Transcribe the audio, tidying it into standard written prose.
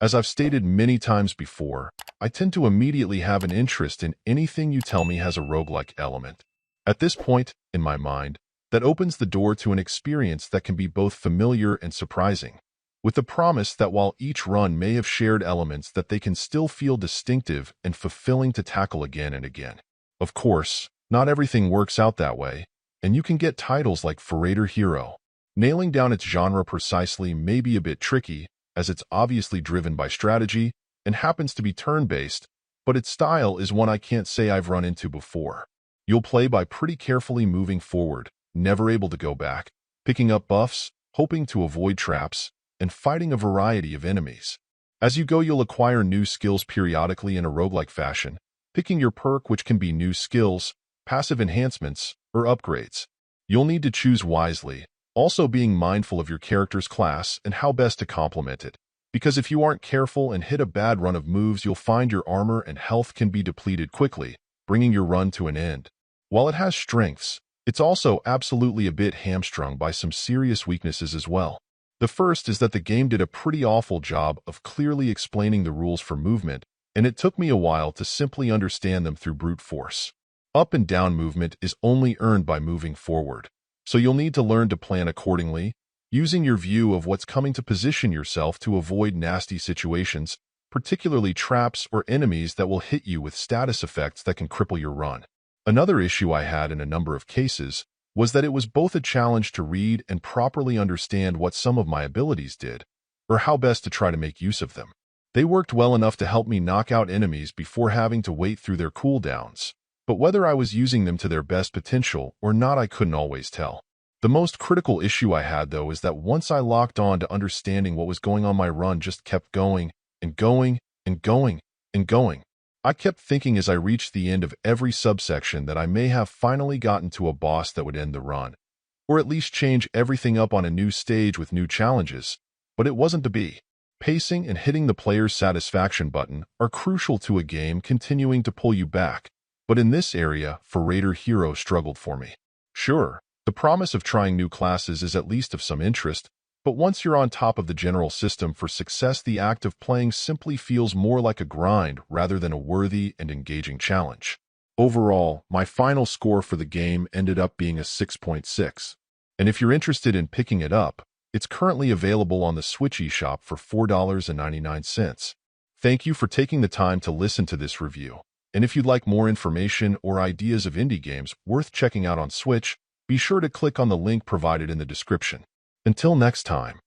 As I've stated many times before, I tend to immediately have an interest in anything you tell me has a roguelike element. At this point, in my mind, that opens the door to an experience that can be both familiar and surprising, with the promise that while each run may have shared elements that they can still feel distinctive and fulfilling to tackle again and again. Of course, not everything works out that way, and you can get titles like Forrader Hero. Nailing down its genre precisely may be a bit tricky, as it's obviously driven by strategy and happens to be turn-based, but its style is one I can't say I've run into before. You'll play by pretty carefully moving forward, never able to go back, picking up buffs, hoping to avoid traps, and fighting a variety of enemies. As you go, you'll acquire new skills periodically in a roguelike fashion, picking your perk, which can be new skills, passive enhancements, or upgrades. You'll need to choose wisely, also being mindful of your character's class and how best to complement it, because if you aren't careful and hit a bad run of moves, you'll find your armor and health can be depleted quickly, bringing your run to an end. While it has strengths, it's also absolutely a bit hamstrung by some serious weaknesses as well. The first is that the game did a pretty awful job of clearly explaining the rules for movement, and it took me a while to simply understand them through brute force. Up and down movement is only earned by moving forward, so you'll need to learn to plan accordingly, using your view of what's coming to position yourself to avoid nasty situations, particularly traps or enemies that will hit you with status effects that can cripple your run. Another issue I had in a number of cases was that it was both a challenge to read and properly understand what some of my abilities did, or how best to try to make use of them. They worked well enough to help me knock out enemies before having to wait through their cooldowns, but whether I was using them to their best potential or not, I couldn't always tell. The most critical issue I had, though, is that once I locked on to understanding what was going on, my run just kept going and going and going and going. I kept thinking as I reached the end of every subsection that I may have finally gotten to a boss that would end the run, or at least change everything up on a new stage with new challenges, but it wasn't to be. Pacing and hitting the player's satisfaction button are crucial to a game continuing to pull you back, but in this area, Forrader Hero struggled for me. Sure, the promise of trying new classes is at least of some interest, but once you're on top of the general system for success, the act of playing simply feels more like a grind rather than a worthy and engaging challenge. Overall, my final score for the game ended up being a 6.6. And if you're interested in picking it up, it's currently available on the Switch eShop for $4.99. Thank you for taking the time to listen to this review. And if you'd like more information or ideas of indie games worth checking out on Switch, be sure to click on the link provided in the description. Until next time.